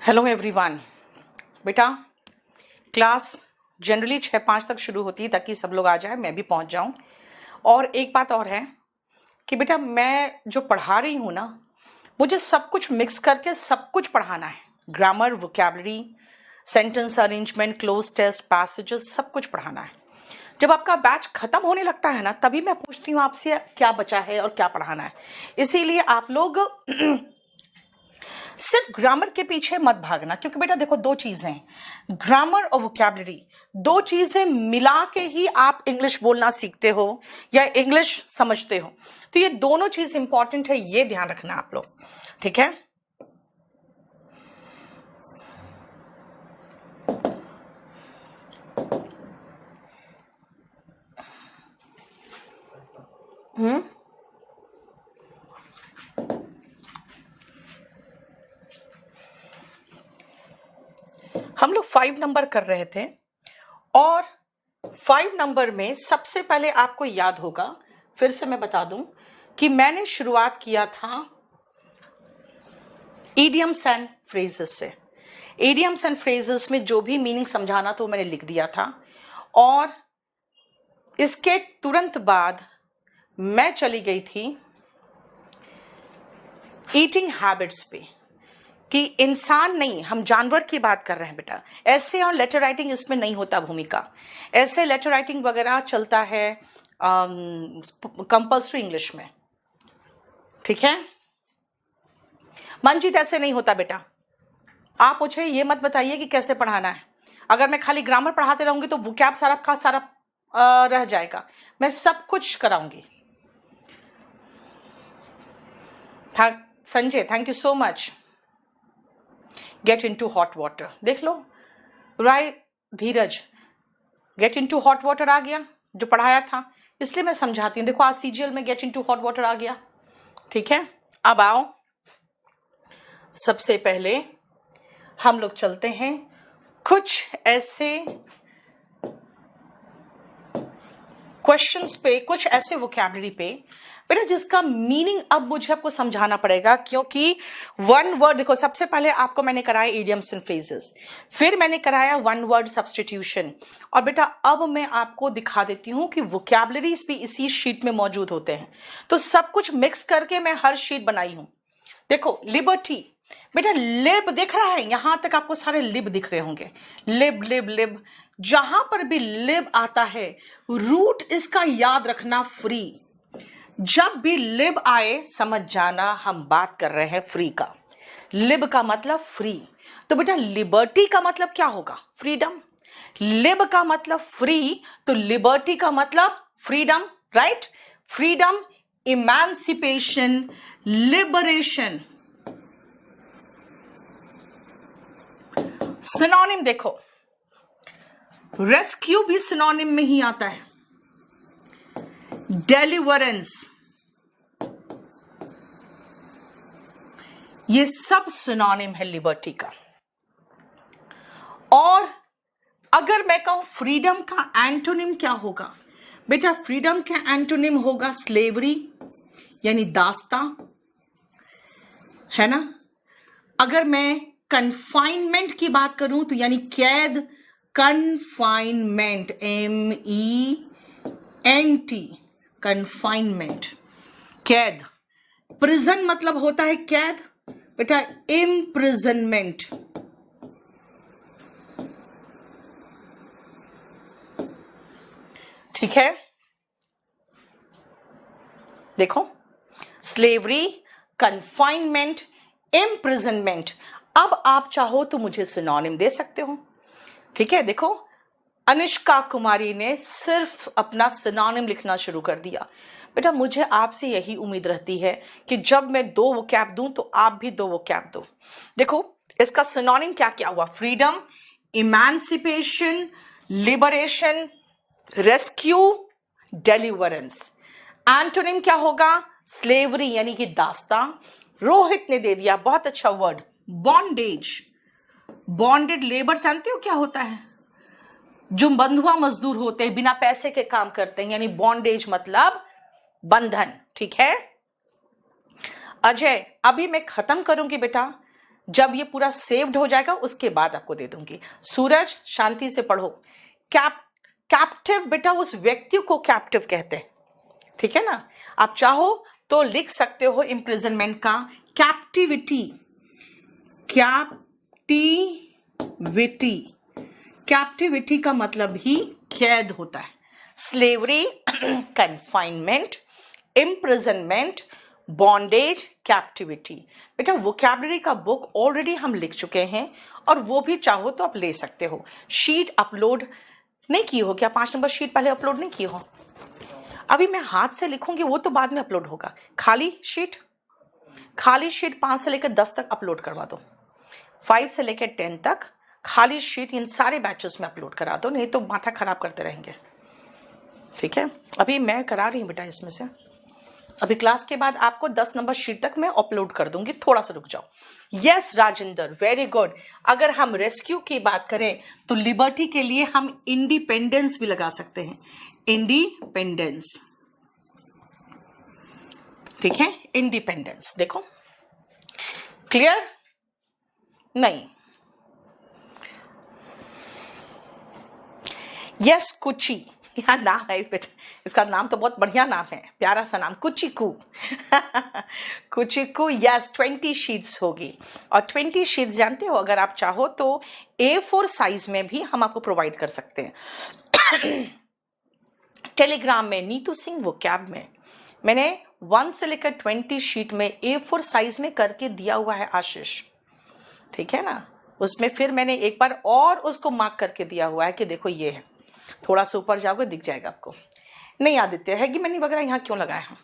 Hello everyone. बेटा class generally 6:05 तक शुरू होती है ताकि सब लोग आ जाए, मैं भी पहुंच जाऊं। और एक बात और है कि बेटा मैं जो पढ़ा रही हूं ना, मुझे सब कुछ मिक्स करके सब कुछ पढ़ाना है। Grammar, vocabulary, sentence arrangement, cloze test, passages, सब कुछ पढ़ाना है। जब आपका बैच खत्म होने लगता है ना, तभी मैं पूछती हूँ आपसे क्या बचा है और क्या पढ़ाना है। इसीलिए आप लोग सिर्फ ग्रामर के पीछे मत भागना, क्योंकि बेटा देखो दो चीजें हैं, ग्रामर और वोकैबुलरी, दो चीजें मिला के ही आप इंग्लिश बोलना सीखते हो या इंग्लिश समझते हो। तो ये दोनों चीज इंपॉर्टेंट है, ये ध्यान रखना आप लोग, ठीक है। हम लोग 5 नंबर कर रहे थे और 5 नंबर में सबसे पहले आपको याद होगा, फिर से मैं बता दूं कि मैंने शुरुआत किया था इडियम्स एंड फ्रेजेस से। इडियम्स एंड फ्रेजेस में जो भी मीनिंग समझाना तो मैंने लिख दिया था, और इसके तुरंत बाद मैं चली गई थी ईटिंग हैबिट्स पे, कि इंसान नहीं, हम जानवर की बात कर रहे हैं बेटा। ऐसे और लेटर राइटिंग इसमें नहीं होता भूमिका। ऐसे लेटर राइटिंग वगैरह चलता है कंपल्सरी इंग्लिश में, ठीक है। मनजीत ऐसे नहीं होता बेटा। आप मुझे ये मत बताइए कि कैसे पढ़ाना है। अगर मैं खाली ग्रामर पढ़ाते रहूंगी तो वोकैब सारा का सारा रह जाएगा। मैं सब कुछ कराऊंगी। Sanjay, thank you so much. Get into hot water, देख लो। Rai Dheeraj, get into hot water आ गया जो पढ़ाया था, इसलिए मैं समझाती हूँ। देखो आज सीजीएल में गेट इनटू हॉट वाटर आ गया, ठीक है। अब आओ, सबसे पहले हम लोग चलते हैं कुछ ऐसे क्वेश्चंस पे, कुछ ऐसे वोकैबुलरी पे बेटा जिसका मीनिंग अब मुझे आपको समझाना पड़ेगा, क्योंकि वन वर्ड, देखो सबसे पहले आपको मैंने कराया इडियम्स एंड फ्रेजेस, फिर मैंने कराया वन वर्ड सब्स्टिट्यूशन, और बेटा अब मैं आपको दिखा देती हूं कि वोकैबुलरीज भी इसी शीट में मौजूद होते हैं। तो सब कुछ मिक्स करके मैं हर शीट बनाई हूं। देखो लिबर्टी, बेटा लिब दिख रहा है, यहां तक आपको सारे लिब दिख रहे होंगे। लिब लिब लिब, जहां पर भी लिब आता है रूट इसका याद रखना फ्री। जब भी लिब आए समझ जाना हम बात कर रहे हैं फ्री का। लिब का मतलब फ्री, तो बेटा लिबर्टी का मतलब क्या होगा? फ्रीडम। लिब का मतलब फ्री, तो लिबर्टी का मतलब freedom, right. Freedom, emancipation, liberation. Synonym देखो, रेस्क्यू भी सिनोनिम में ही आता है। डेलिवरेंस, ये सब सिनोनिम है लिबर्टी का। और अगर मैं कहूं फ्रीडम का एंटोनिम क्या होगा, बेटा फ्रीडम का एंटोनिम होगा स्लेवरी, यानी दास्ता, है ना। अगर मैं कन्फाइनमेंट की बात करूं तो यानी कैद, कन्फाइनमेंट, MENT, कन्फाइनमेंट, कैद। प्रिजन मतलब होता है कैद, बेटा इम्प्रिजनमेंट। ठीक है, देखो स्लेवरी, कन्फाइनमेंट, इम्प्रिजनमेंट। अब आप चाहो तो मुझे सिनोनिम दे सकते हो, ठीक है। देखो अनिष्का कुमारी ने सिर्फ अपना सिनोनिम लिखना शुरू कर दिया। बेटा मुझे आपसे यही उम्मीद रहती है कि जब मैं 2 वोकैब दूं तो आप भी 2 वोकैब दो। देखो इसका सिनोनिम क्या क्या हुआ? Freedom, emancipation, liberation, rescue, deliverance. Antonym क्या होगा? स्लेवरी यानी कि दास्ता। रोहित ने दे दिया, बहुत अच्छा वर्ड, बॉन्डेज। बॉन्डेड लेबर जानते हो क्या होता है? जो बंधुआ मजदूर होते हैं, बिना पैसे के काम करते हैं, यानी बॉन्डेज मतलब बंधन, ठीक है। अजय, अभी मैं खत्म करूंगी बेटा जब ये पूरा सेव्ड हो जाएगा उसके बाद आपको दे दूंगी। सूरज शांति से पढ़ो। कैप्टिव बेटा उस व्यक्ति को कैप्टिव कहते हैं, ठीक है ना। आप चाहो तो लिख सकते हो इम्प्रिजनमेंट का कैप्टिविटी। कैप्टिविटी का मतलब ही कैद होता है। Slavery, confinement, imprisonment, bondage, captivity. बेटा वोकैबुलरी का बुक ऑलरेडी हम लिख चुके हैं और वो भी चाहो तो आप ले सकते हो। शीट अपलोड नहीं की हो क्या? 5 नंबर शीट पहले अपलोड नहीं की हो? अभी मैं हाथ से लिखूंगी वो तो बाद में अपलोड होगा। खाली शीट 5 से लेकर 10 तक अपलोड करवा दो। 5 से लेकर 10 तक खाली शीट इन सारे बैचेस में अपलोड करा दो, नहीं तो माथा खराब करते रहेंगे, ठीक है। अभी मैं करा रही हूँ बेटा इसमें से। अभी क्लास के बाद आपको 10 नंबर शीट तक मैं अपलोड कर दूंगी, थोड़ा सा रुक जाओ। Yes Rajendra, very good. अगर हम रेस्क्यू की बात करें तो लिबर्टी के लिए हम इंडिपेंडेंस भी लगा सकते हैं। इंडिपेंडेंस, ठीक है, इंडिपेंडेंस। देखो क्लियर? नहीं, यस कुची, यहाँ नाम है बेटा, इसका नाम तो बहुत बढ़िया नाम है, प्यारा सा नाम, कुचिकू। कुचिकू, यस 20 शीट्स होगी। और 20 शीट्स जानते हो, अगर आप चाहो तो A4 साइज में भी हम आपको प्रोवाइड कर सकते हैं। टेलीग्राम में नीतू सिंह वो कैब में मैंने 1 से लेकर 20 शीट में A4 साइज में करके दिया हुआ है आशीष, ठीक है ना। उसमें फिर मैंने एक बार और उसको मार्क करके दिया हुआ है कि देखो ये है। थोड़ा सा ऊपर जाओगे दिख जाएगा आपको। नहीं आदित्य है कि मैंने वगैरह यहाँ क्यों लगाया है।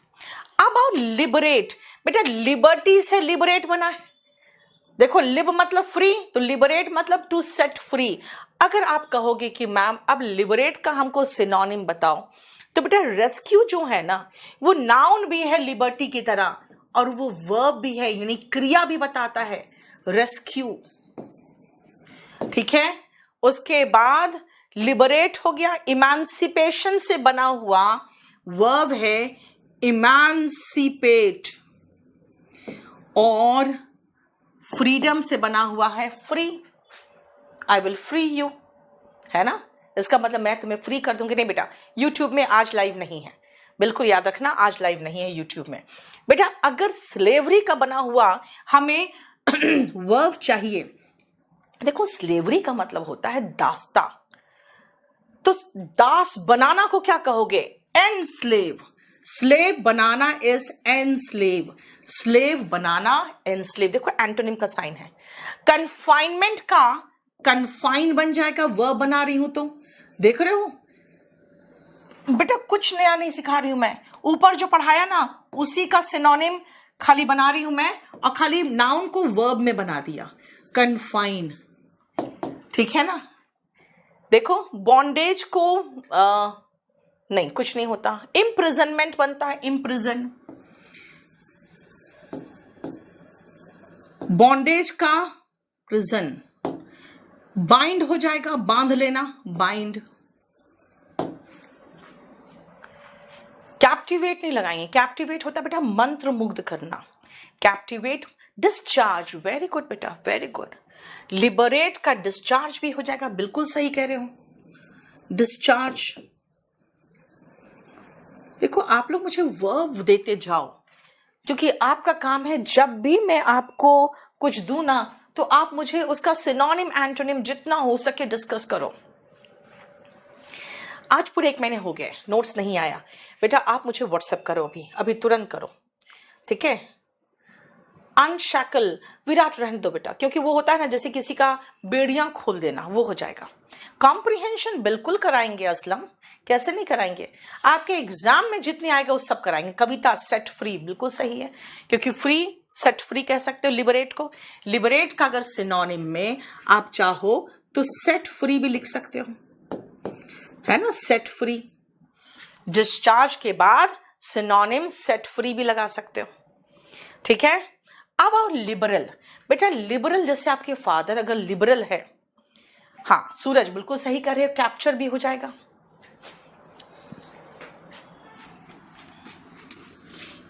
अब आओ लिबरेट। बेटा लिबर्टी से लिबरेट बना है। देखो लिब मतलब फ्री, तो लिबरेट मतलब टू सेट फ्री। अगर आप कहोगे कि मैम अब लिबरेट का हमको सिनोनिम बताओ, तो बेटा रेस्क्यू जो है ना वो नाउन भी है लिबर्टी की तरह और वो वर्ब भी है, यानी क्रिया भी बताता है, रेस्क्यू, ठीक है। उसके बाद लिबरेट हो गया, इमांसिपेशन से बना हुआ वर्ब है इमांसिपेट, और फ्रीडम से बना हुआ है free. I will free you, है ना। इसका मतलब मैं तुम्हें फ्री कर दूंगी। नहीं बेटा, यूट्यूब में आज लाइव नहीं है, बिल्कुल याद रखना, आज लाइव नहीं है यूट्यूब में। बेटा अगर स्लेवरी का बना हुआ हमें वर्ब चाहिए, देखो स्लेवरी का मतलब होता है दास्ता, तो दास बनाना को क्या कहोगे? Enslave. Slave banana is enslave, slave banana enslave. देखो एंटोनिम का साइन है। कन्फाइनमेंट का कन्फाइन बन जाएगा, वर्ब बना रही हूं तो देख रहे हो बेटा, कुछ नया नहीं सिखा रही हूं मैं। ऊपर जो पढ़ाया ना उसी का सिनोनिम खाली बना रही हूं मैं, और खाली नाउन को वर्ब में बना दिया, कन्फाइन, ठीक है ना। देखो बॉन्डेज को नहीं कुछ नहीं होता, इम्प्रिजनमेंट बनता है, इम्प्रिजन। बॉन्डेज का प्रिजन, बाइंड हो जाएगा, बांध लेना, बाइंड। कैप्टिवेट नहीं लगाएंगे, कैप्टिवेट होता है बेटा मंत्र मुग्ध करना। कैप्टिवेट, डिस्चार्ज, वेरी गुड बेटा, वेरी गुड। लिबरेट का डिस्चार्ज भी हो जाएगा, बिल्कुल सही कह रहे हो, डिस्चार्ज। देखो आप लोग मुझे वर्ब देते जाओ, क्योंकि आपका काम है जब भी मैं आपको कुछ दूं ना तो आप मुझे उसका सिनोनिम एंटोनिम जितना हो सके डिस्कस करो। आज पूरे 1 महीने हो गए, नोट्स नहीं आया। बेटा आप मुझे व्हाट्सएप करो, अभी तुरंत करो, ठीक है। अनशैकल, विराट रहने दो बेटा, क्योंकि वो होता है ना जैसे किसी का बेड़ियां खोल देना, वो हो जाएगा। कॉम्प्रिहेंशन बिल्कुल कराएंगे असलम, कैसे नहीं कराएंगे, आपके एग्जाम में जितने आएगा वो सब कराएंगे। कविता सेट फ्री, बिल्कुल सही है, क्योंकि फ्री सेट फ्री कह सकते हो लिबरेट को। लिबरेट का अगर सिनोनिम में आप चाहो तो सेट फ्री भी लिख सकते हो, है ना, सेट फ्री। डिस्चार्ज के बाद सिनोनिम सेट फ्री भी लगा सकते हो, ठीक है। अब आओ लिबरल। बेटा लिबरल जैसे आपके फादर अगर लिबरल है, हाँ सूरज बिल्कुल सही कर रहे हो, कैप्चर भी हो जाएगा।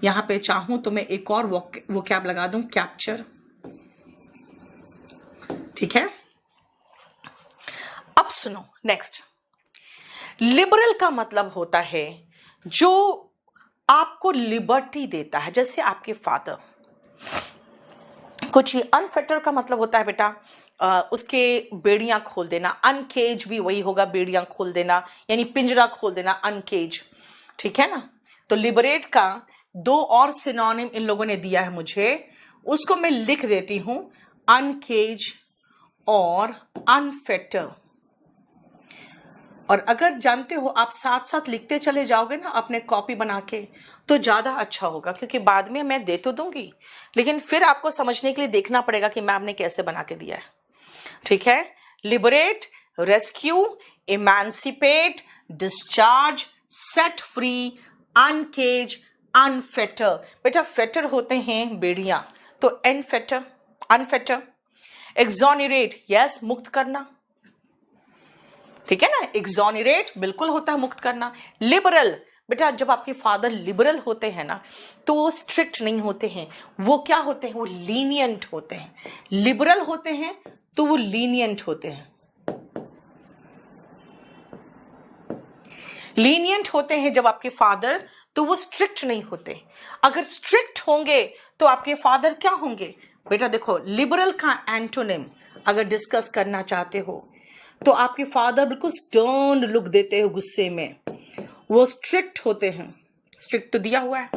यहां पे चाहूं तो मैं एक और वोकैब लगा दूं, कैप्चर। सुनो नेक्स्ट, लिबरल का मतलब होता है जो आपको लिबर्टी देता है, जैसे आपके फादर। कुछ ही अनफेटर का मतलब होता है बेटा उसके बेड़ियां खोल देना, अनकेज भी वही होगा, बेड़ियां खोल देना यानी पिंजरा खोल देना, अनकेज, ठीक है ना। तो लिबरेट का दो और सिनोनिम इन लोगों ने दिया है मुझे, उसको मैं लिख देती हूं, अनकेज और अनफेटर। और अगर जानते हो आप साथ साथ लिखते चले जाओगे ना अपने कॉपी बना के, तो ज्यादा अच्छा होगा, क्योंकि बाद में मैं दे तो दूंगी लेकिन फिर आपको समझने के लिए देखना पड़ेगा कि मैम ने कैसे बना के दिया है, ठीक है। Liberate, rescue, emancipate, discharge, set free, uncage, unfetter. बेटा फेटर होते हैं बेड़ियां, तो एनफेटर, अनफेटर। एक्सोनरेट, यस, मुक्त करना, ठीक है ना, एक्सोनरेट बिल्कुल होता है मुक्त करना। लिबरल, बेटा जब आपके फादर लिबरल होते हैं ना तो वो स्ट्रिक्ट नहीं होते हैं, वो क्या होते हैं, वो लीनियंट होते हैं। लिबरल होते हैं तो वो लीनियंट होते हैं, लीनियंट होते हैं जब आपके फादर, तो वो स्ट्रिक्ट नहीं होते। अगर स्ट्रिक्ट होंगे तो आपके फादर क्या होंगे बेटा, देखो लिबरल का एंटोनिम अगर डिस्कस करना चाहते हो तो आपके फादर बिल्कुल स्टर्न लुक देते हो गुस्से में, वो स्ट्रिक्ट होते हैं, स्ट्रिक्ट तो दिया हुआ है।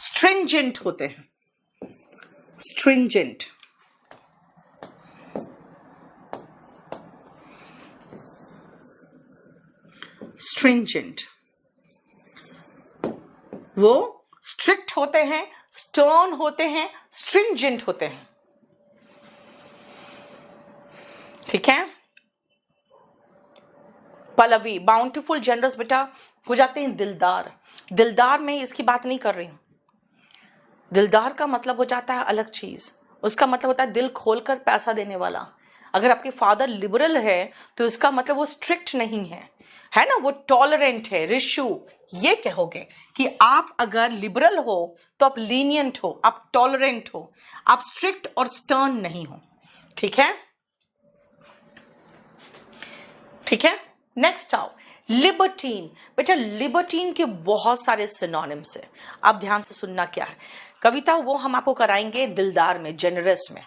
स्ट्रिंजेंट होते हैं, स्ट्रिंजेंट, स्ट्रिंजेंट, वो स्ट्रिक्ट होते हैं, स्टर्न होते हैं, स्ट्रिंजेंट होते हैं, ठीक है। पलवी, बाउंटीफुल, जनरस, बेटा हो जाते हैं दिलदार। दिलदार में इसकी बात नहीं कर रही हूं, दिलदार का मतलब हो जाता है अलग चीज, उसका मतलब होता है दिल खोलकर पैसा देने वाला। अगर आपके फादर लिबरल है तो इसका मतलब वो स्ट्रिक्ट नहीं है ना, वो टॉलरेंट है। रिशु, ये कहोगे कि आप अगर लिबरल हो तो आप लीनियंट हो, आप टॉलरेंट हो, आप स्ट्रिक्ट और स्टर्न नहीं हो, ठीक है, ठीक है। नेक्स्ट आओ, लिबर्टीन। बेटा लिबर्टीन के बहुत सारे सिनोनिम्स है, आप ध्यान से सुनना क्या है। कविता वो हम आपको कराएंगे दिलदार में, जेनरस में,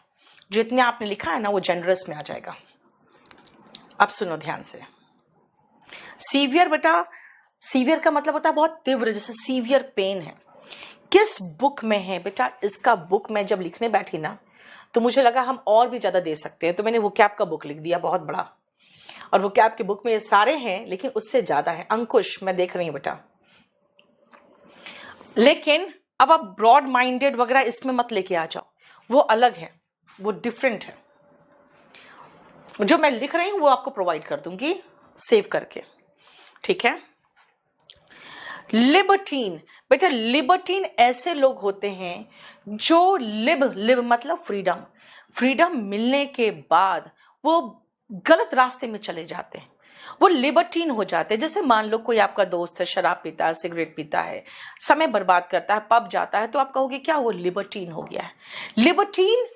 जितने आपने लिखा है ना वो जेनरस में आ जाएगा। अब सुनो ध्यान से। सीवियर, बेटा सीवियर का मतलब होता है बहुत तीव्र, जैसे सीवियर पेन है। किस बुक में है बेटा, इसका बुक में जब लिखने बैठी ना तो मुझे लगा हम और भी ज्यादा दे सकते हैं, तो मैंने वोकैब का बुक लिख दिया बहुत बड़ा, और वोकैब के बुक में ये सारे हैं लेकिन उससे ज्यादा है। अंकुश, मैं देख रही हूं बेटा, लेकिन अब आप ब्रॉड माइंडेड वगैरह इसमें मत लेके आ जाओ, वो अलग है, वो डिफरेंट है। जो मैं लिख रही हूं वो आपको प्रोवाइड कर दूंगी सेव करके, ठीक है। लिबर्टीन, बेटा लिबर्टीन ऐसे लोग होते हैं जो लिब मतलब फ्रीडम, फ्रीडम मिलने के बाद वो गलत रास्ते में चले जाते हैं, वो लिबर्टीन हो जाते हैं। जैसे मान लो कोई आपका दोस्त है, शराब पीता है, सिगरेट पीता है, समय बर्बाद करता है, पब जाता है, तो आप कहोगे क्या वो लिबर्टीन हो गया है। लिबर्टीन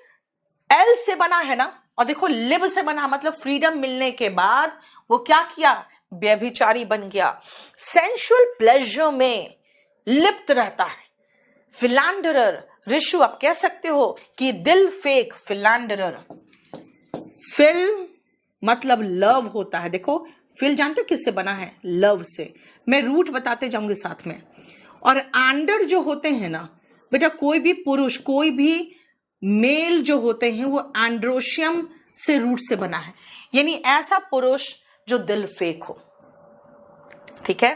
एल से बना है ना, और देखो लिब से बना, मतलब फ्रीडम मिलने के बाद वो क्या किया, व्यभिचारी बन गया, सेंसुअल प्लेजर में लिप्त रहता है, फिलैंडरर। ऋषु, आप कह सकते हो कि दिल फेक, फिलैंडरर। फिल मतलब लव होता है, देखो फिल जानते हो किससे बना है, लव से, मैं रूट बताते जाऊंगी साथ में। और एंडर जो होते हैं ना बेटा, कोई भी पुरुष, कोई भी मेल जो होते हैं वो एंड्रोशियम से रूट से बना है, यानी ऐसा पुरुष जो दिल फेक हो, ठीक है।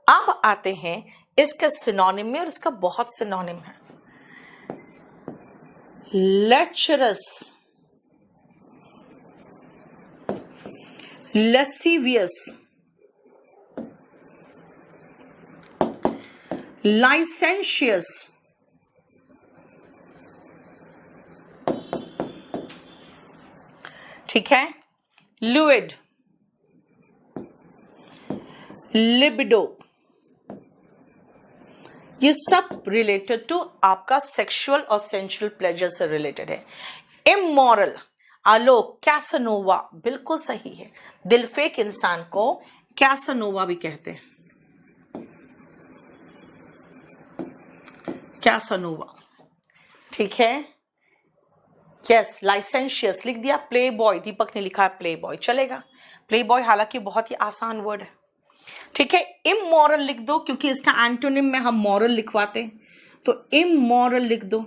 अब आते हैं इसके सिनोनिम में, और इसका बहुत सिनोनिम है। लेचरस, lascivious, licentious, ठीक है, lewd, libido, ये सब रिलेटेड टू आपका सेक्सुअल और सेंसुअल प्लेजर से रिलेटेड है। इमोरल, आलोक, कैसनोवा, बिल्कुल सही है। दिलफेक इंसान को कैसनोवा भी कहते हैं, कैसनोवा, ठीक है। यस, लाइसेंशियस लिख दिया। प्ले बॉय, दीपक ने लिखा है प्ले बॉय, चलेगा। प्ले बॉय हालांकि बहुत ही आसान वर्ड है, ठीक है। इमोरल लिख दो, क्योंकि इसका एंटोनिम में हम मॉरल लिखवाते हैं, तो इमोरल लिख दो।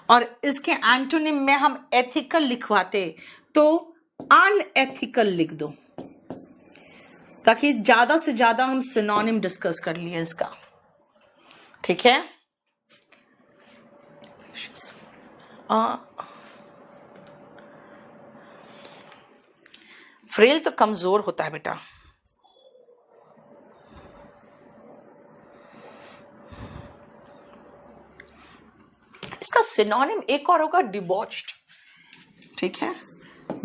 और इसके एंटोनिम में हम एथिकल लिखवाते, तो अनएथिकल लिख दो, ताकि ज्यादा से ज्यादा हम सिनोनिम डिस्कस कर लिए इसका, ठीक है। फ्रेल तो कमजोर होता है बेटा, इसका सिनोनिम एक और होगा डिबॉच्ड, ठीक है।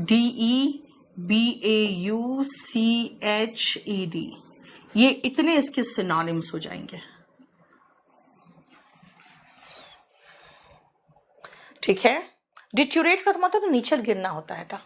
DEBAUCHED, ये इतने इसके सिनोनिम्स हो जाएंगे, ठीक है। डिट्यूरेट का मतलब तो नीचे गिरना होता है बेटा,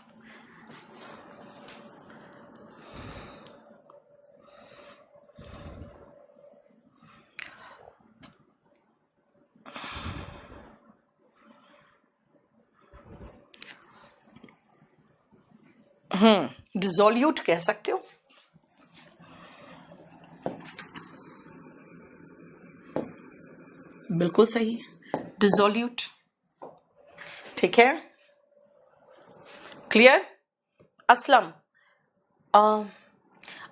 डिसोल्यूट कह सकते हो, बिल्कुल सही, डिसोल्यूट, ठीक है। क्लियर। असलम,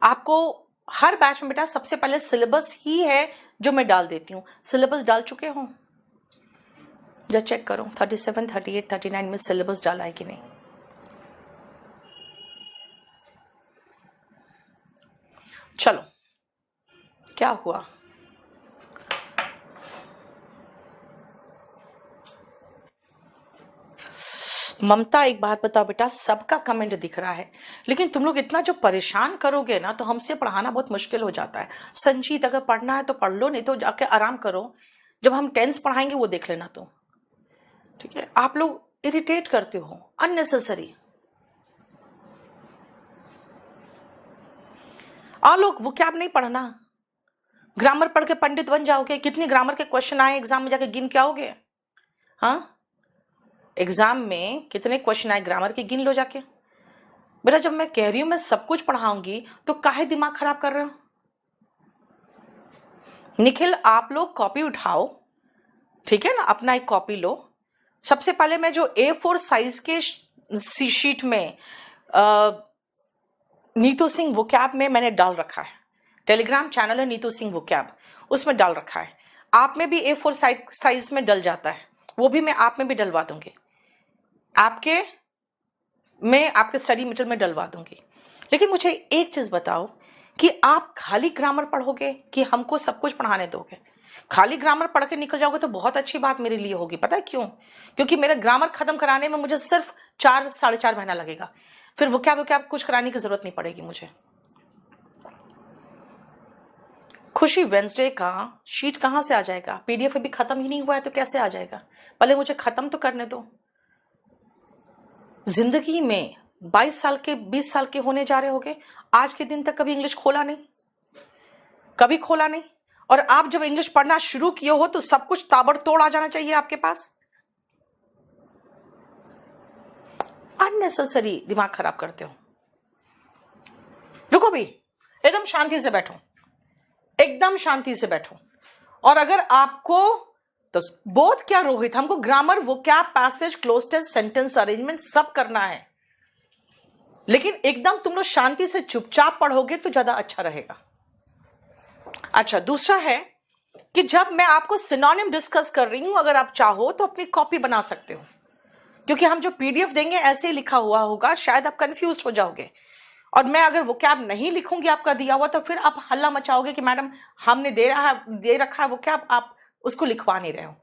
आपको हर बैच में बेटा सबसे पहले सिलेबस ही है जो मैं डाल देती हूँ। सिलेबस डाल चुके हो? जब चेक करो 37, 38, 39 में सिलेबस डाला है कि नहीं। चलो, क्या हुआ? ममता, एक बात बताओ बेटा, सबका कमेंट दिख रहा है, लेकिन तुम लोग इतना जो परेशान करोगे ना, तो हमसे पढ़ाना बहुत मुश्किल हो जाता है। संजीत, अगर पढ़ना है तो पढ़ लो, नहीं तो जाके आराम करो। जब हम टेंस पढ़ाएंगे वो देख लेना तो, ठीक है। आप लोग इरिटेट करते हो अननेसेसरी। लोग वो क्या आप नहीं पढ़ना, ग्रामर पढ़ के पंडित बन जाओगे? कितनी ग्रामर के क्वेश्चन आए एग्जाम में, जाके गिन के आओगे? हाँ, एग्जाम में कितने क्वेश्चन आए ग्रामर के, गिन लो जाके। बेटा जब मैं कह रही हूं मैं सब कुछ पढ़ाऊंगी, तो काहे दिमाग खराब कर रहे हो? निखिल, आप लोग कॉपी उठाओ, ठीक है ना, अपना एक कॉपी लो। सबसे पहले मैं जो A4 साइज के शीट में नीतू सिंह वोकैब में मैंने डाल रखा है, टेलीग्राम चैनल है नीतू सिंह वोकैब, उसमें डाल रखा है। आप में भी A4 साइज में डल जाता है, वो भी मैं आप में भी डलवा दूंगी, आपके स्टडी मटेरियल में डलवा दूंगी। लेकिन मुझे एक चीज बताओ कि आप खाली ग्रामर पढ़ोगे कि हमको सब कुछ पढ़ाने दोगे? खाली ग्रामर पढ़ के निकल जाओगे तो बहुत अच्छी बात मेरे लिए होगी। पता है क्यों? क्योंकि मेरा ग्रामर खत्म कराने में मुझे सिर्फ 4-4.5 महीना लगेगा, फिर वो क्या कुछ कराने की जरूरत नहीं पड़ेगी मुझे। खुशी, वेंसडे का शीट कहां से आ जाएगा? PDF अभी खत्म ही नहीं हुआ है तो कैसे आ जाएगा? पहले मुझे खत्म तो करने दो। जिंदगी में 22 साल के 20 साल के होने जा रहे होगे, आज के दिन तक कभी इंग्लिश खोला नहीं, कभी खोला नहीं। और आप जब इंग्लिश पढ़ना शुरू किए हो तो सब कुछ ताबड़तोड़ आ जाना चाहिए आपके पास। अननेसेसरी दिमाग खराब करते हो। रुको भी, एकदम शांति से बैठो, एकदम शांति से बैठो। और अगर आपको तो बोध क्या रोहित, हमको ग्रामर, वोकैब, पैसेज, क्लोज टेंस, सेंटेंस अरेंजमेंट सब करना है, लेकिन एकदम तुम लोग शांति से चुपचाप पढ़ोगे तो ज्यादा अच्छा रहेगा। अच्छा, दूसरा है कि जब मैं आपको सिनोनिम डिस्कस कर रही हूं, अगर आप चाहो तो अपनी कॉपी बना सकते हो, क्योंकि हम जो PDF देंगे ऐसे ही लिखा हुआ होगा, शायद आप कंफ्यूज हो जाओगे। और मैं अगर वोकैब नहीं लिखूंगी आपका दिया हुआ, तो फिर आप हल्ला मचाओगे कि मैडम हमने दे रखा है वोकैब, आप उसको लिखवा नहीं रहे हो।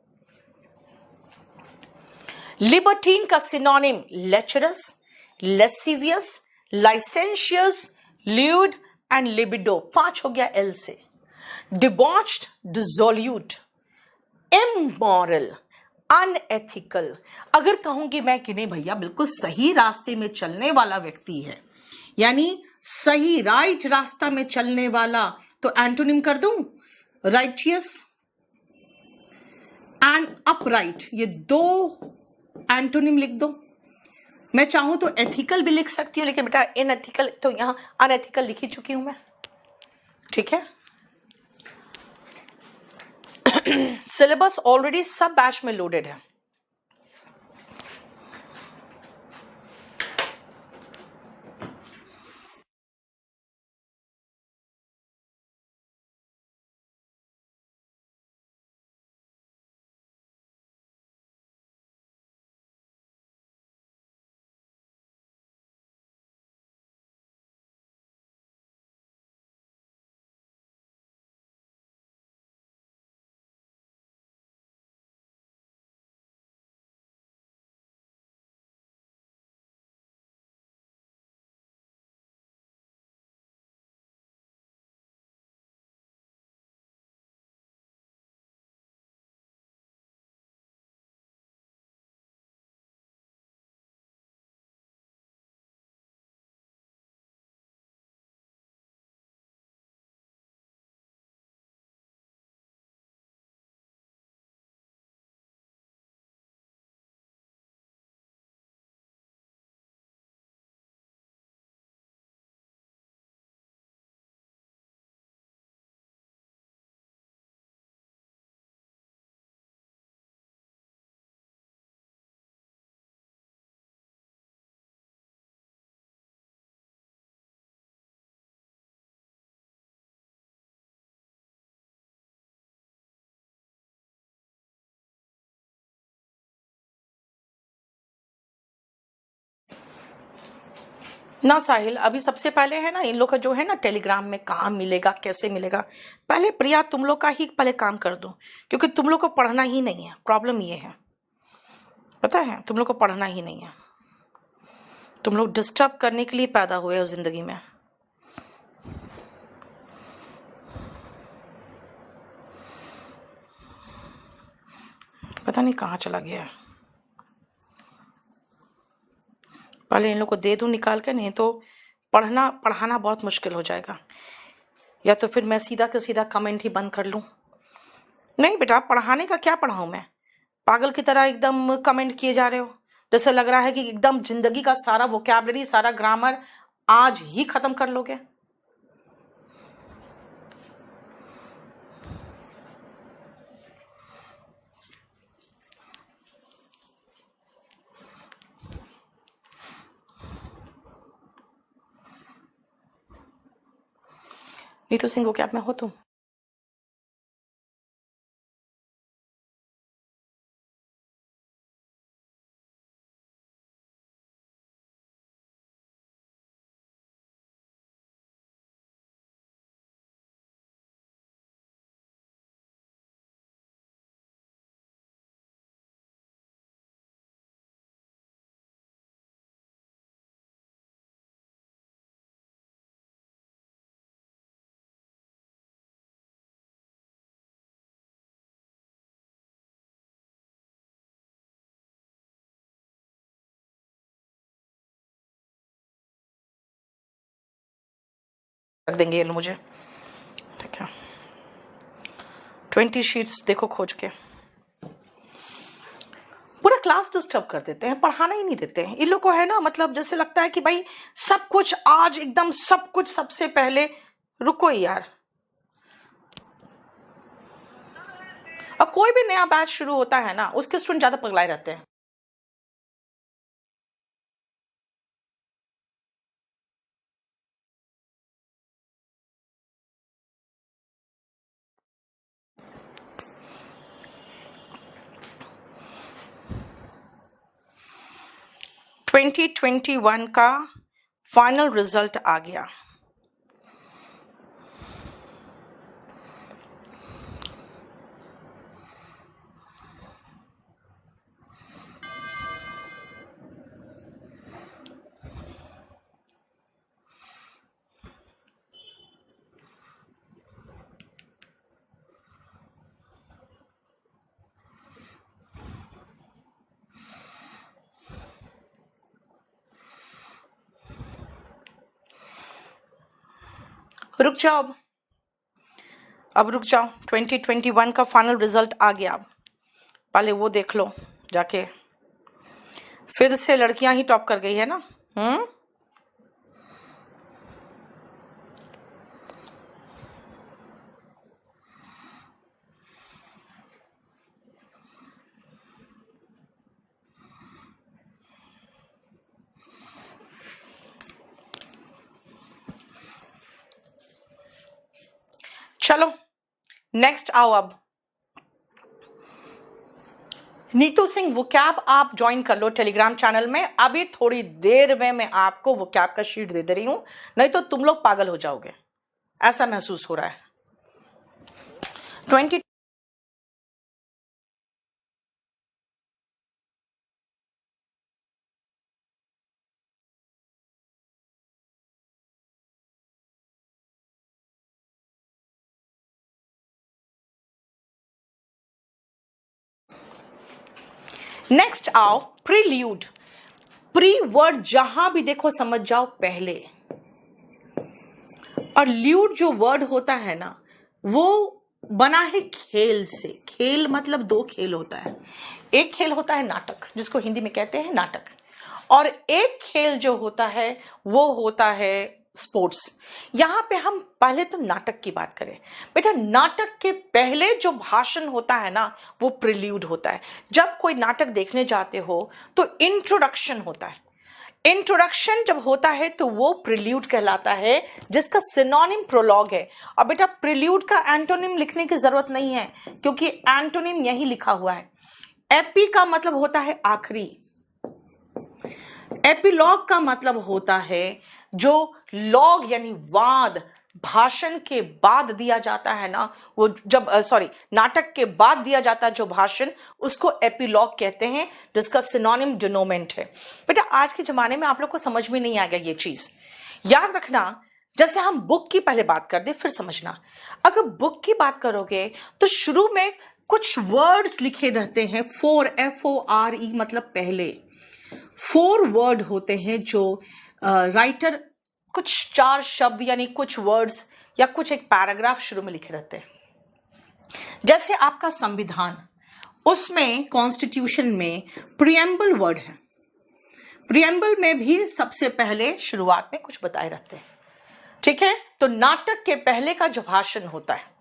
लिबर्टीन का सिनोनिम लेचरस, लेसिवियस, लाइसेंशियस, ल्यूड एंड लिबिडो, 5 हो गया L से। डिबॉच्ड, डिसोल्यूट, इमोरल, अनएथिकल। अगर कहूंगी मैं कि नहीं भैया बिल्कुल सही रास्ते में चलने वाला व्यक्ति है, यानी सही राइट रास्ता में चलने वाला, तो एंटोनिम कर दूं राइटियस एंड अपराइट, ये दो एंटोनिम लिख दो। मैं चाहूं तो एथिकल भी लिख सकती हूं, लेकिन बेटा इनएथिकल तो यहां अनएथिकल लिख ही चुकी हूं मैं, ठीक है। सिलेबस ऑलरेडी सब बैच में लोडेड है। ना साहिल, अभी सबसे पहले है ना इन लोग का जो है ना टेलीग्राम में कहाँ मिलेगा कैसे मिलेगा, पहले प्रिया तुम लोग का ही पहले काम कर दो, क्योंकि तुम लोग को पढ़ना ही नहीं है। प्रॉब्लम ये है, पता है, तुम लोग को पढ़ना ही नहीं है। तुम लोग डिस्टर्ब करने के लिए पैदा हुए हो जिंदगी में। पता नहीं कहाँ चला गया है। पहले इन लोग को दे दूं निकाल के, नहीं तो पढ़ाना बहुत मुश्किल हो जाएगा। या तो फिर मैं सीधा का सीधा कमेंट ही बंद कर लूं। नहीं बेटा, पढ़ाने का क्या पढ़ाऊं मैं, पागल की तरह एकदम कमेंट किए जा रहे हो, जैसे लग रहा है कि एकदम जिंदगी का सारा वोकैबलरी सारा ग्रामर आज ही खत्म कर लोगे। नीतू सिंह वोकैब में हो तुम? रख देंगे ये लोग मुझे, ठीक है। 20 शीट्स देखो खोज के, पूरा क्लास डिस्टर्ब कर देते हैं, पढ़ाना ही नहीं देते हैं। इन लोग को है ना, मतलब जैसे लगता है कि भाई सब कुछ आज एकदम सब कुछ सबसे पहले। रुको यार, अब कोई भी नया बैच शुरू होता है ना, उसके स्टूडेंट ज्यादा पगलाए रहते हैं। ट्वेंटी 2021 का फाइनल रिजल्ट आ गया। रुक जाओ, अब रुक जाओ। 2021 का फाइनल रिजल्ट आ गया, अब पहले वो देख लो जाके। फिर से लड़कियां ही टॉप कर गई है ना। चलो नेक्स्ट आओ। अब नीतू सिंह वोकैब आप ज्वाइन कर लो टेलीग्राम चैनल में। अभी थोड़ी देर में मैं आपको वोकैब का शीट दे रही हूं, नहीं तो तुम लोग पागल हो जाओगे, ऐसा महसूस हो रहा है। 20 नेक्स्ट आओ प्रील्यूड। प्री वर्ड जहां भी देखो समझ जाओ पहले, और ल्यूड जो वर्ड होता है ना वो बना है खेल से। खेल मतलब दो खेल होता है, एक खेल होता है नाटक जिसको हिंदी में कहते हैं नाटक, और एक खेल जो होता है वो होता है स्पोर्ट्स। यहां पे हम पहले तो नाटक की बात करें। बेटा नाटक के पहले जो भाषण होता है ना वो प्रिल्यूड होता है। जब कोई नाटक देखने जाते हो तो इंट्रोडक्शन होता है। इंट्रोडक्शन जब होता है तो वो प्रिल्यूड कहलाता है, जिसका सिनोनिम प्रोलॉग है। और बेटा प्रिल्यूड का एंटोनिम लिखने की जरूरत नहीं है, क्योंकि एंटोनिम यही लिखा हुआ है। एपी का मतलब होता है आखिरी, एपिलॉग का मतलब होता है जो लॉग यानी वाद भाषण के बाद दिया जाता है ना, वो जब नाटक के बाद दिया जाता है जो भाषण, उसको एपिलॉग कहते हैं, जिसका सिनोनिम डिनोमेंट है। बेटा आज के जमाने में आप लोग को समझ में नहीं आएगा ये चीज, याद रखना। जैसे हम बुक की पहले बात कर दे फिर समझना। अगर बुक की बात करोगे तो शुरू में कुछ वर्ड्स लिखे रहते हैं, FORE मतलब पहले 4 वर्ड होते हैं जो राइटर कुछ 4 शब्द यानी कुछ वर्ड्स या कुछ एक पैराग्राफ शुरू में लिखे रहते हैं। जैसे आपका संविधान, उसमें कॉन्स्टिट्यूशन में प्रिएम्बल वर्ड है। प्रिएम्बल में भी सबसे पहले शुरुआत में कुछ बताए रहते हैं, ठीक है। तो नाटक के पहले का जो भाषण होता है,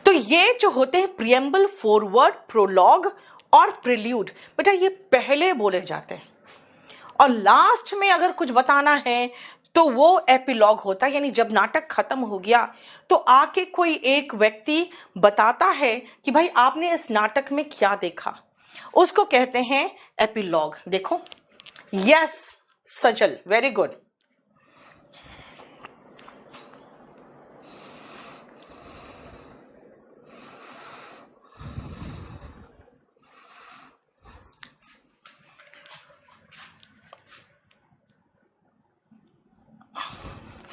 तो ये जो होते हैं प्रिएम्बल, फॉरवर्ड, प्रोलॉग और प्रिल्यूड, बेटा ये पहले बोले जाते हैं। और लास्ट में अगर कुछ बताना है तो वो एपिलॉग होता है, यानी जब नाटक खत्म हो गया तो आके कोई एक व्यक्ति बताता है कि भाई आपने इस नाटक में क्या देखा, उसको कहते हैं एपिलॉग। देखो, यस सजल, वेरी गुड।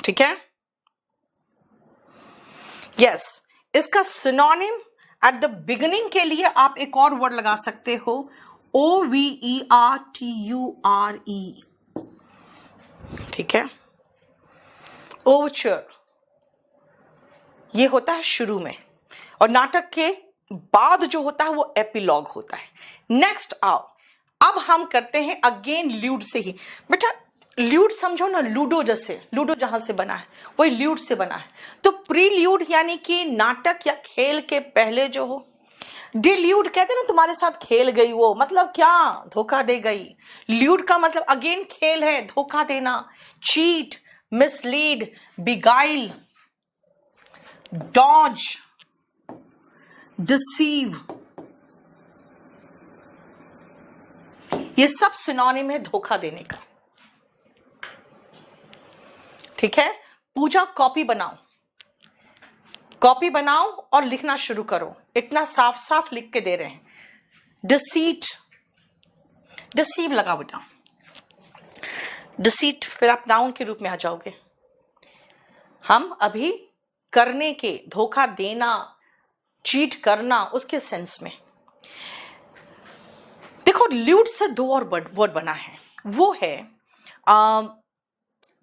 ठीक है, यस। इसका सिनोनिम एट द बिगिनिंग के लिए आप एक और वर्ड लगा सकते हो, OVERTURE, ठीक है। ओवरचर ये होता है शुरू में, और नाटक के बाद जो होता है वो एपिलॉग होता है। नेक्स्ट आओ, अब हम करते हैं अगेन ल्यूड से ही। बेटा ल्यूड समझो ना, लूडो, जैसे लूडो जहां से बना है वही ल्यूड से बना है। तो प्रील्यूड यानी कि नाटक या खेल के पहले जो हो। डिल्यूड कहते ना तुम्हारे साथ खेल गई वो, मतलब क्या, धोखा दे गई। ल्यूड का मतलब अगेन खेल है, धोखा देना, cheat, mislead, beguile, dodge, deceive, ये सब सिनोनिम है धोखा देने का, ठीक है। पूजा कॉपी बनाओ, कॉपी बनाओ और लिखना शुरू करो। इतना साफ साफ लिख के दे रहे हैं। डिसीट, डिसीव लगा बेटा, डिसीट, फिर आप नाउन के रूप में आ जाओगे। हम अभी करने के, धोखा देना, चीट करना उसके सेंस में। देखो ल्यूड से दो और वर्ड बना है, वो है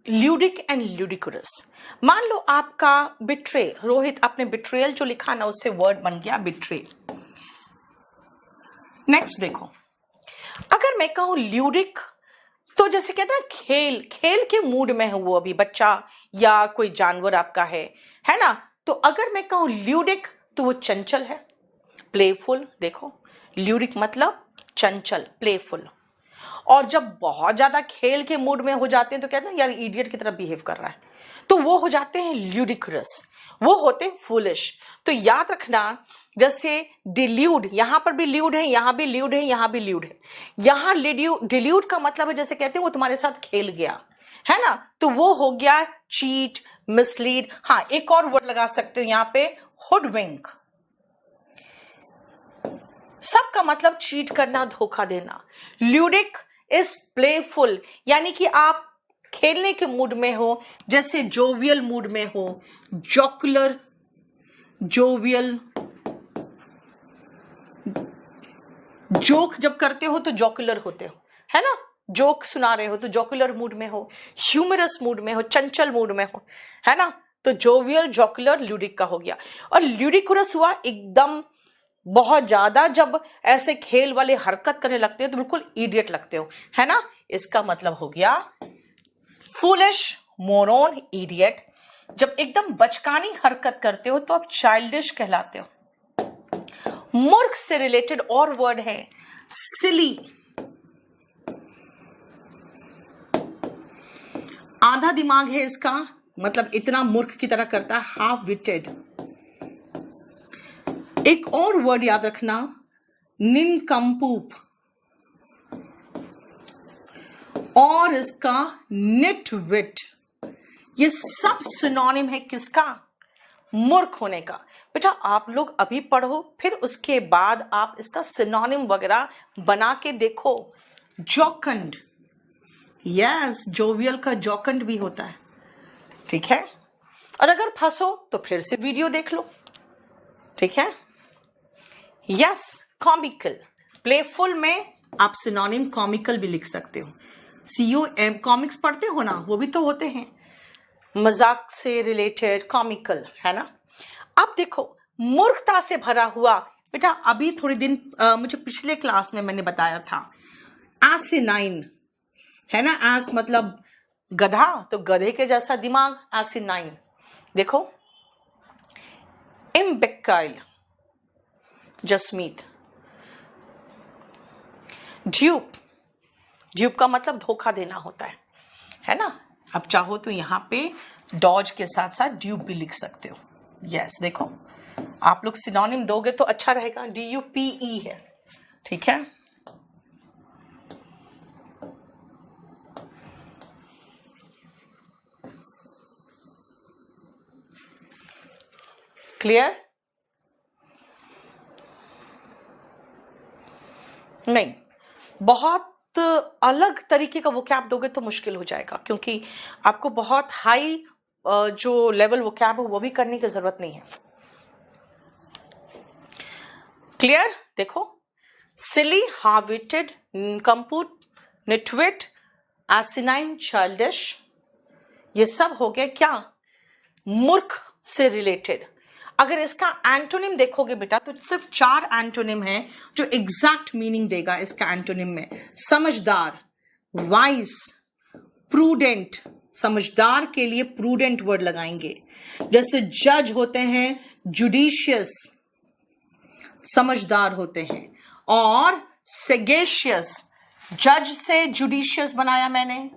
ल्यूडिक एंड ल्यूडिकुरस। मान लो आपका बिट्रे, रोहित आपने बिट्रेयल जो लिखा ना उससे वर्ड बन गया बिट्रे। नेक्स्ट देखो, अगर मैं कहूं ल्यूडिक तो जैसे कहते हैं खेल, खेल के मूड में है वो अभी बच्चा या कोई जानवर आपका है ना। तो अगर मैं कहूं ल्यूडिक तो वो चंचल है, प्लेफुल। देखो ल्यूडिक मतलब चंचल, प्लेफुल। और जब बहुत ज्यादा खेल के मूड में हो जाते हैं तो कहते हैं यार इडियट की तरह बिहेव कर रहा है, तो वो हो जाते हैं ल्यूडिक्रस, वो होते हैं फूलिश। तो याद रखना जैसे डिल्यूड, यहां पर भी ल्यूड है, यहां भी ल्यूड है, यहां भी ल्यूड है। यहां डिल्यूड का मतलब है जैसे कहते हैं वो तुम्हारे साथ खेल गया है ना, तो वो हो गया चीट, मिसलीड। हाँ एक और वर्ड लगा सकते हो यहां पे, हुडविंक। सबका मतलब चीट करना, धोखा देना। ल्यूडिक इज प्लेफुल, यानी कि आप खेलने के मूड में हो, जैसे जोवियल मूड में हो, जोकुलर, जोवियल। जोक जब करते हो तो जोकुलर होते हो, है ना, जोक सुना रहे हो तो जोकुलर मूड में हो, ह्यूमरस मूड में हो, चंचल मूड में हो, है ना। तो जोवियल, जोकुलर, ल्यूडिक का हो गया। और ल्यूडिकुरस हुआ एकदम बहुत ज्यादा, जब ऐसे खेल वाले हरकत करने लगते हो तो बिल्कुल इडियट लगते हो, है ना। इसका मतलब हो गया फूलिश, मोरोन, इडियट। जब एकदम बचकानी हरकत करते हो तो आप चाइल्डिश कहलाते हो। मूर्ख से रिलेटेड और वर्ड है सिली। आधा दिमाग है इसका, मतलब इतना मूर्ख की तरह करता है, हाफ विटेड। एक और वर्ड याद रखना, निनकम्पूप, और इसका निटविट। ये सब सिनोनिम है किसका? मूर्ख होने का। बेटा आप लोग अभी पढ़ो, फिर उसके बाद आप इसका सिनोनिम वगैरह बना के देखो। जोकंड, यस, जोवियल का जोकंड भी होता है, ठीक है। और अगर फंसो तो फिर से वीडियो देख लो, ठीक है। यस, कॉमिकल, प्लेफुल में आप सिनोनिम कॉमिकल भी लिख सकते हो। COM, कॉमिक्स पढ़ते हो ना, वो भी तो होते हैं, मजाक से रिलेटेड कॉमिकल, है ना। अब देखो मूर्खता से भरा हुआ, बेटा अभी थोड़ी दिन मुझे पिछले क्लास में मैंने बताया था, एसिनाइन, है ना। एस मतलब गधा, तो गधे के जैसा दिमाग, एसिनाइन। देखो इम्बेकाइल, जसमीत। ड्यूप, ड्यूप का मतलब धोखा देना होता है ना। अब चाहो तो यहां पे डॉज के साथ साथ ड्यूप भी लिख सकते हो। यस, देखो आप लोग सिनोनिम दोगे तो अच्छा रहेगा। DUPE है, ठीक है। क्लियर? नहीं, बहुत अलग तरीके का वोकैब दोगे तो मुश्किल हो जाएगा, क्योंकि आपको बहुत हाई जो लेवल वोकैब हो वो भी करने की जरूरत नहीं है। क्लियर? देखो सिली, हार्विटेड, कंपूट, निटविट, एसिनाइन, चाइल्डिश, ये सब हो गए क्या? मूर्ख से रिलेटेड। अगर इसका एंटोनिम देखोगे बेटा तो सिर्फ 4 एंटोनिम है जो एग्जैक्ट मीनिंग देगा इसका एंटोनिम में। समझदार, वाइज, प्रूडेंट, समझदार के लिए प्रूडेंट वर्ड लगाएंगे। जैसे जज होते हैं जुडिशियस, समझदार होते हैं। और सेगेशियस, जज से जुडिशियस बनाया मैंने,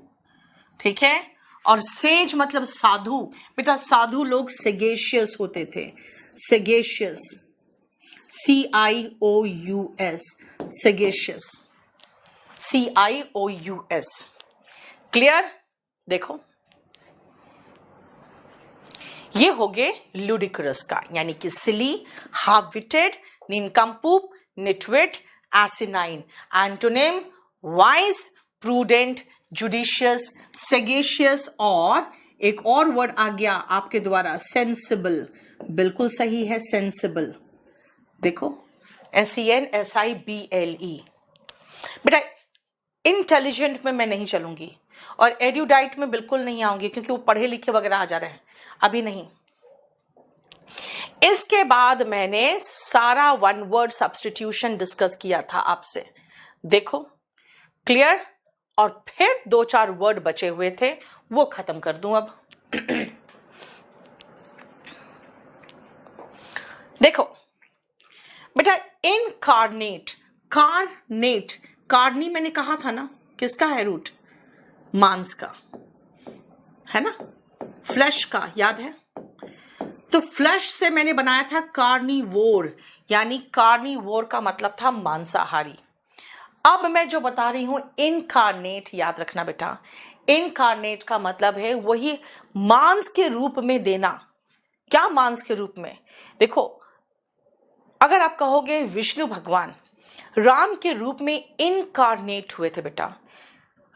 ठीक है। और सेज मतलब साधु, बेटा साधु लोग सेगेशियस होते थे, sagacious, CIOUS, sagacious, CIOUS। Clear? देखो ये हो गए लुडिक्रस का, यानी कि silly, half witted, nincompoop, nitwit, asinine. Antonym wise, prudent, judicious, sagacious. और एक और वर्ड आ गया आपके द्वारा, सेंसिबल। बिल्कुल सही है, सेंसिबल, देखो SENSIBLE। बेटा इंटेलिजेंट में मैं नहीं चलूंगी और एड्यूडाइट में बिल्कुल नहीं आऊंगी क्योंकि वो पढ़े लिखे वगैरह आ जा रहे हैं, अभी नहीं। इसके बाद मैंने सारा वन वर्ड सब्स्टिट्यूशन डिस्कस किया था आपसे, देखो क्लियर। और फिर 2-4 वर्ड बचे हुए थे वो खत्म कर दूं अब। देखो बेटा इनकार्नेट, कार्नेट, कार्नी मैंने कहा था ना किसका है रूट, मांस का है ना, फ्लैश का, याद है। तो फ्लैश से मैंने बनाया था कार्निवोर, यानी कार्निवोर का मतलब था मांसाहारी। अब मैं जो बता रही हूं इनकार्नेट, याद रखना बेटा, इनकार्नेट का मतलब है वही मांस के रूप में देना। क्या मांस के रूप में? देखो अगर आप कहोगे विष्णु भगवान राम के रूप में इनकार्नेट हुए थे बेटा,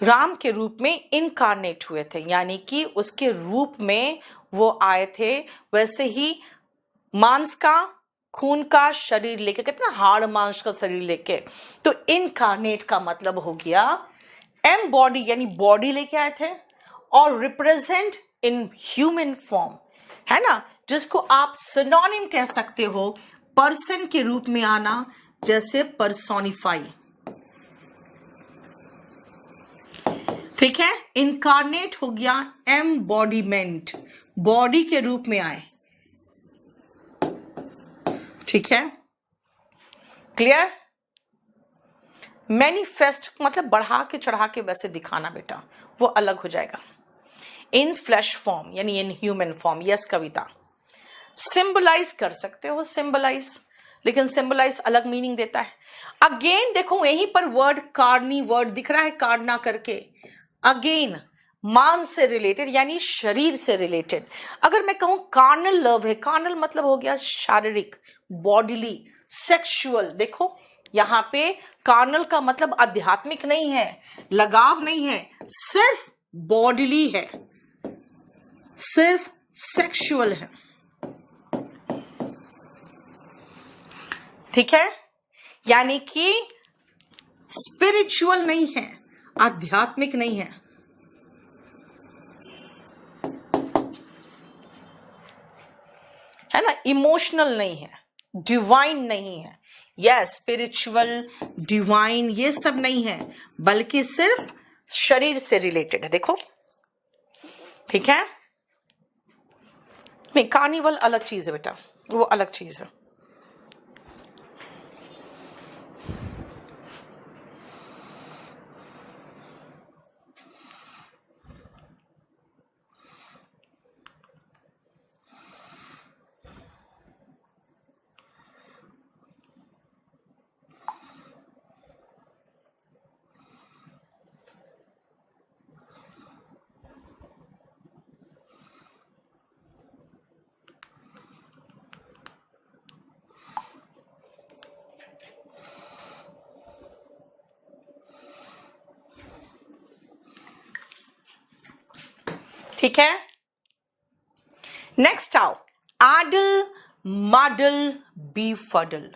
राम के रूप में इनकार्नेट हुए थे, यानी कि उसके रूप में वो आए थे, वैसे ही मांस का, खून का शरीर लेके, कितना हाड़ मांस का शरीर लेके। तो इनकार्नेट का मतलब हो गया एम बॉडी, यानी बॉडी लेके आए थे, और रिप्रेजेंट इन ह्यूमन फॉर्म, है ना, जिसको आप सिनोनिम कह सकते हो पर्सन के रूप में आना, जैसे पर्सोनिफाई, ठीक है। इनकार्नेट हो गया एम्बॉडीमेंट, बॉडी के रूप में आए, ठीक है, क्लियर। मैनिफेस्ट मतलब बढ़ा के चढ़ा के वैसे दिखाना बेटा, वो अलग हो जाएगा। इन फ्लैश फॉर्म यानी in human form, yes Kavita. Symbolize कर सकते हो, सिंबलाइज, लेकिन सिंबलाइज अलग मीनिंग देता है। अगेन देखो यहीं पर वर्ड कार्नी वर्ड दिख रहा है, कार्ना करके, अगेन मान से रिलेटेड यानी शरीर से रिलेटेड। अगर मैं कहूं कार्नल लव है, कार्नल मतलब हो गया शारीरिक, बॉडीली, सेक्सुअल। देखो यहां पे कार्नल का मतलब आध्यात्मिक नहीं है, लगाव नहीं है, सिर्फ बॉडीली है, सिर्फ सेक्सुअल है, ठीक है, यानी कि स्पिरिचुअल नहीं है, आध्यात्मिक नहीं है। है ना, इमोशनल नहीं है, डिवाइन नहीं है, यस स्पिरिचुअल डिवाइन ये सब नहीं है, बल्कि सिर्फ शरीर से रिलेटेड है। देखो ठीक है, नहीं कार्निवल अलग चीज है बेटा, वो अलग चीज है। ठीक है, नेक्स्ट आओ, addle muddle befuddle,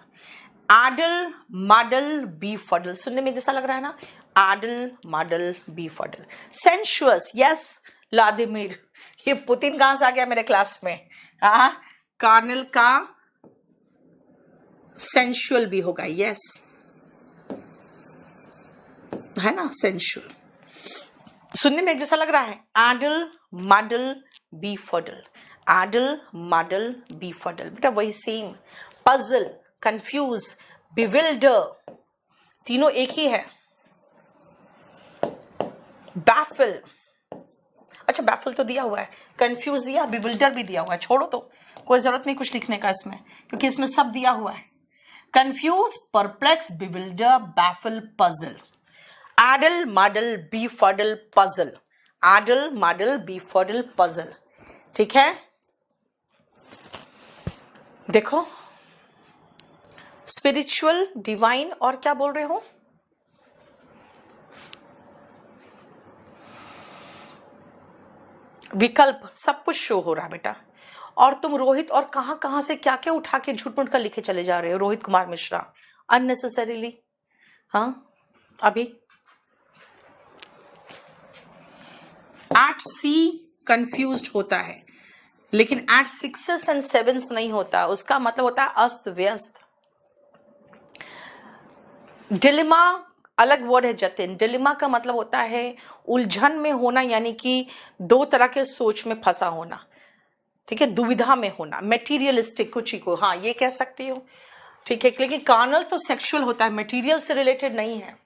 addle muddle befuddle, सुनने में जैसा लग रहा है ना, addle muddle befuddle. Sensuous, yes Vladimir, ये पुतिन कहां से आ गया मेरे क्लास में, हाँ कार्नल का सेंशुअल भी होगा, यस है ना, सेंशुअल सुनने में जैसा लग रहा है। Addle muddle befuddle, addle muddle befuddle, बेटा वही सेम, पजल, कंफ्यूज, बिविल्डर, तीनों एक ही है। बैफल, अच्छा बैफल तो दिया हुआ है, कंफ्यूज दिया, बिविल्डर भी दिया हुआ है, छोड़ो तो कोई जरूरत नहीं कुछ लिखने का इसमें, क्योंकि इसमें सब दिया हुआ है। Confuse, perplex, bewilder, baffle, puzzle, addle muddle befuddle puzzle, addle muddle befuddle puzzle, ठीक है। देखो स्पिरिचुअल, डिवाइन और क्या बोल रहे हो, विकल्प, सब कुछ शो हो रहा है बेटा। और तुम रोहित और कहाँ कहाँ से क्या क्या उठा के झूठ मूठ कर लिखे चले जा रहे हो, रोहित कुमार मिश्रा, अननेसेसरीली। हाँ, अभी एट सी कंफ्यूज्ड होता है, लेकिन एट 6s and 7s नहीं होता, उसका मतलब होता है अस्त व्यस्त। डिलेमा अलग वर्ड है जतिन। डिलेमा का मतलब होता है उलझन में होना, यानी कि दो तरह के सोच में फंसा होना, ठीक है, दुविधा में होना, मेटीरियलिस्टिक कुछ ही को, हाँ ये कह सकती हो, ठीक है। लेकिन कार्नल तो सेक्सुअल होता है, मटेरियल से रिलेटेड नहीं है।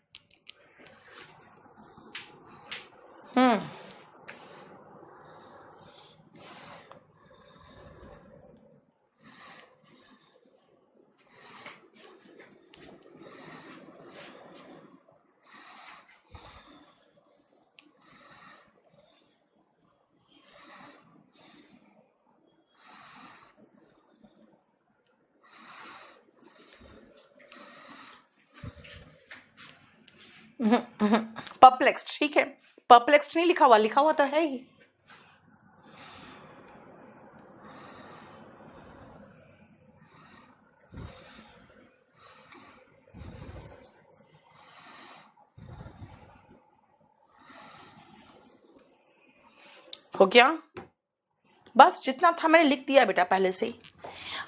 परप्लेक्स्ड, ठीक है, परप्लेक्स्ड नहीं लिखा हुआ, लिखा हुआ तो है ही। हो गया, बस जितना था मैंने लिख दिया बेटा पहले से ही।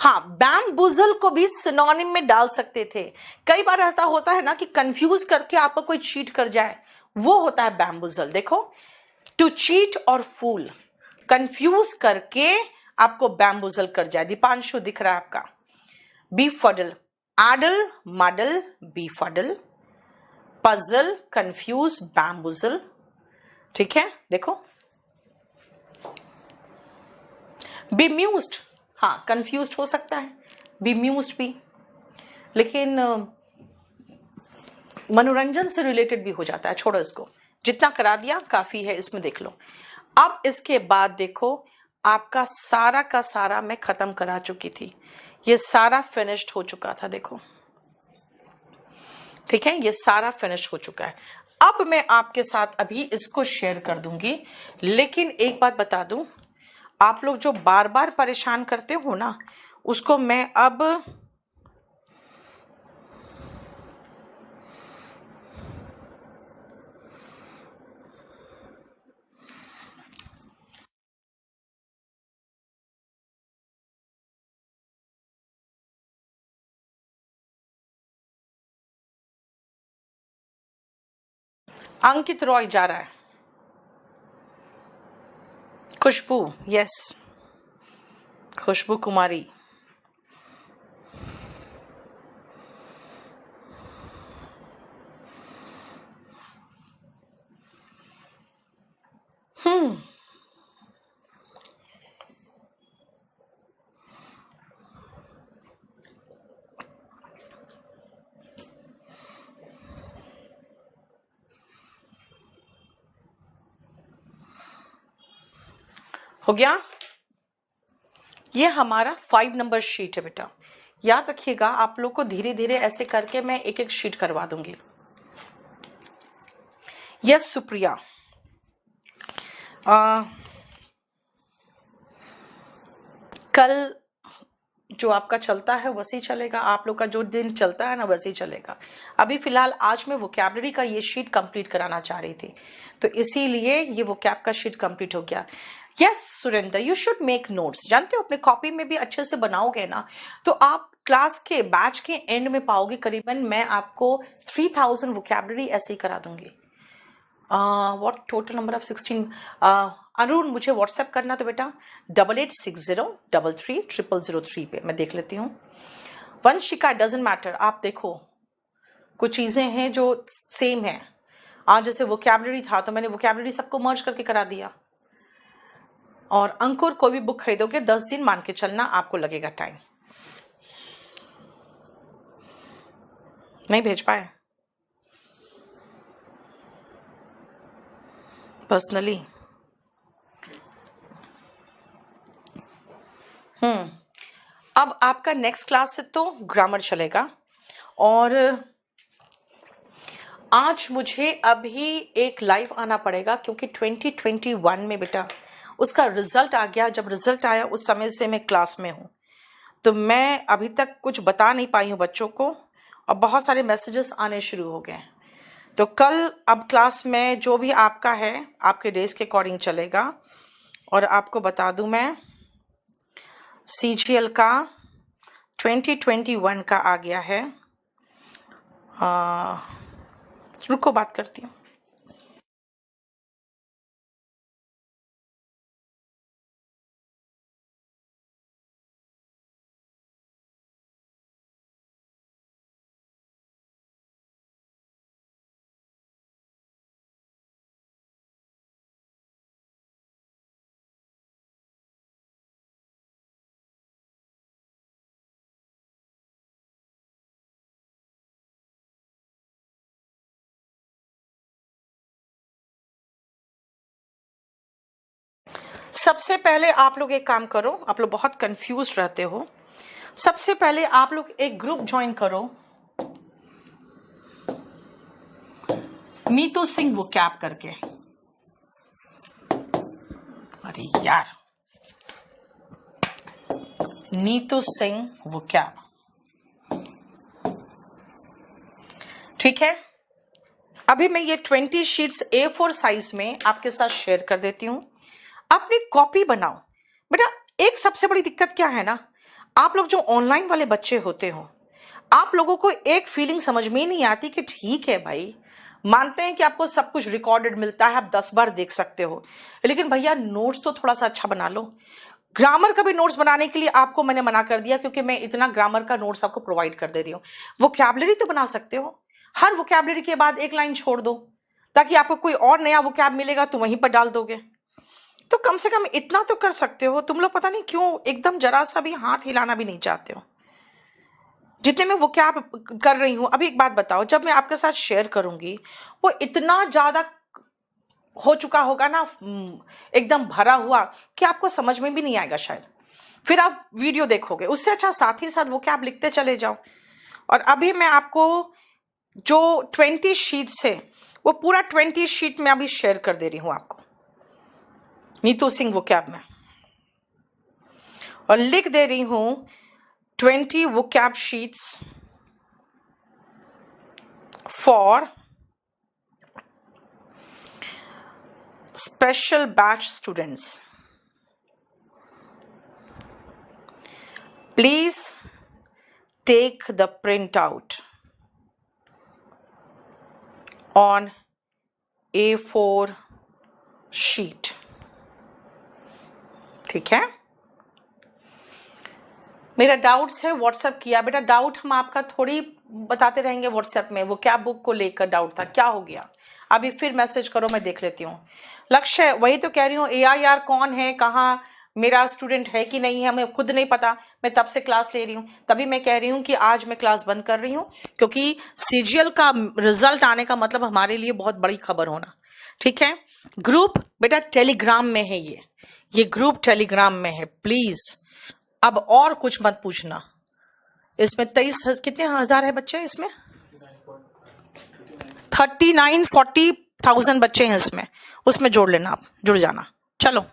हाँ, बैम्बुजल को भी सिनोनिम में डाल सकते थे। कई बार ऐसा होता है ना कि कंफ्यूज करके आपको कोई चीट कर जाए, वो होता है बैम्बुजल। देखो, टू चीट और फूल, कंफ्यूज करके आपको बैम्बुजल कर जाए। दीपांशु दिख रहा है आपका। Befuddle, addle, muddle, befuddle, puzzle, confuse, bamboozle, ठीक है। देखो, बेम्यूज्ड, हाँ कंफ्यूज्ड हो सकता है, बेम्यूज्ड भी, लेकिन मनोरंजन से रिलेटेड भी हो जाता है। छोड़ो इसको, जितना करा दिया काफी है, इसमें देख लो। अब इसके बाद देखो, आपका सारा का सारा मैं खत्म करा चुकी थी, ये सारा फिनिश्ड हो चुका था, देखो, ठीक है, ये सारा फिनिश हो चुका है। अब मैं आपके साथ अभी इसको शेयर कर दूंगी, लेकिन एक बात बता दूं, आप लोग जो बार बार परेशान करते हो ना, उसको मैं अब अंकित रॉय जा रहा है, खुशबू, यस, खुशबू कुमारी, हो गया। ये हमारा 5 नंबर शीट है बेटा, याद रखिएगा। आप लोग को धीरे धीरे ऐसे करके मैं एक एक शीट करवा दूंगी। यस सुप्रिया, कल जो आपका चलता है वैसे ही चलेगा, आप लोग का जो दिन चलता है ना वैसे ही चलेगा। अभी फिलहाल आज मैं वोकैबुलरी का ये शीट कंप्लीट कराना चाह रही थी, तो इसीलिए ये वोकैब का शीट कंप्लीट हो गया। Yes Surendra, you should make notes. जानते हो, अपने कॉपी में भी अच्छे से बनाओगे ना, तो आप क्लास के बैच के एंड में पाओगे करीबन मैं आपको 3000 वोकैबुलरी ऐसे ही करा दूंगी। What total number of 16। Arun, मुझे व्हाट्सएप करना तो बेटा 8860333003 पे, मैं देख लेती हूँ। वंशिका, डजंट मैटर, आप देखो कुछ चीजें हैं जो सेम है। आज जैसे वोकैबुलरी था तो मैंने वोकैबुलरी सबको मर्ज करके करा दिया। और अंकुर, कोई भी बुक खरीदोगे 10 दिन मान के चलना आपको लगेगा टाइम। नहीं भेज पाए पर्सनली। अब आपका नेक्स्ट क्लास से तो ग्रामर चलेगा, और आज मुझे अभी एक लाइव आना पड़ेगा क्योंकि 2021 में बेटा उसका रिजल्ट आ गया। जब रिजल्ट आया उस समय से मैं क्लास में हूँ, तो मैं अभी तक कुछ बता नहीं पाई हूँ बच्चों को, और बहुत सारे मैसेजेस आने शुरू हो गए हैं। तो कल अब क्लास में जो भी आपका है आपके डेज के अकॉर्डिंग चलेगा। और आपको बता दूं मैं, CGL का 2021 का आ गया है। रुको बात करती हूँ। सबसे पहले आप लोग एक काम करो, आप लोग बहुत कंफ्यूज रहते हो। सबसे पहले आप लोग एक ग्रुप ज्वाइन करो, नीतू सिंह वोकैब करके। अरे यार, नीतू सिंह वोकैब, ठीक है। अभी मैं ये 20 शीट्स A4 साइज में आपके साथ शेयर कर देती हूँ। अपनी कॉपी बनाओ बेटा। एक सबसे बड़ी दिक्कत क्या है ना, आप लोग जो ऑनलाइन वाले बच्चे होते हो, आप लोगों को एक फीलिंग समझ में नहीं आती कि ठीक है भाई, मानते हैं कि आपको सब कुछ रिकॉर्डेड मिलता है, आप 10 बार देख सकते हो, लेकिन भैया नोट्स तो थोड़ा सा अच्छा बना लो। ग्रामर का भी नोट्स बनाने के लिए आपको मैंने मना कर दिया, क्योंकि मैं इतना ग्रामर का नोट्स आपको प्रोवाइड कर दे रही हूँ। वोकैबुलरी तो बना सकते हो, हर वोकैबुलरी के बाद एक लाइन छोड़ दो, ताकि आपको कोई और नया वोकैब मिलेगा तो वहीं पर डाल दोगे। तो कम से कम इतना तो कर सकते हो। तुम लोग पता नहीं क्यों एकदम जरा सा भी हाथ हिलाना भी नहीं चाहते हो। जितने मैं वोकैब कर रही हूं, अभी एक बात बताओ, जब मैं आपके साथ शेयर करूंगी वो इतना ज्यादा हो चुका होगा ना, एकदम भरा हुआ, कि आपको समझ में भी नहीं आएगा शायद। फिर आप वीडियो देखोगे, उससे अच्छा साथ ही साथ वोकैब लिखते चले जाओ। और अभी मैं आपको जो 20 शीट्स है वो पूरा 20 शीट में अभी शेयर कर दे रही हूं आपको, नीतू सिंह वोकैब में, और लिख दे रही हूं 20 vocab sheets for special batch students. Please take the print out on A4 sheet, ठीक है। मेरा डाउट्स है व्हाट्सएप किया बेटा। डाउट हम आपका थोड़ी बताते रहेंगे व्हाट्सएप में। वो क्या बुक को लेकर डाउट था, क्या हो गया? अभी फिर मैसेज करो, मैं देख लेती हूँ। लक्ष्य, वही तो कह रही हूँ, AIR कौन है, कहाँ मेरा स्टूडेंट है कि नहीं है, हमें खुद नहीं पता। मैं तब से क्लास ले रही हूँ, तभी मैं कह रही हूँ कि आज मैं क्लास बंद कर रही हूँ, क्योंकि CGL का रिजल्ट आने का मतलब हमारे लिए बहुत बड़ी खबर होना, ठीक है। ग्रुप बेटा टेलीग्राम में है, ये ग्रुप टेलीग्राम में है। प्लीज अब और कुछ मत पूछना। इसमें 23 कितने हजार है बच्चे, इसमें 39-40,000 बच्चे हैं इसमें, उसमें जोड़ लेना, आप जुड़ जाना। चलो।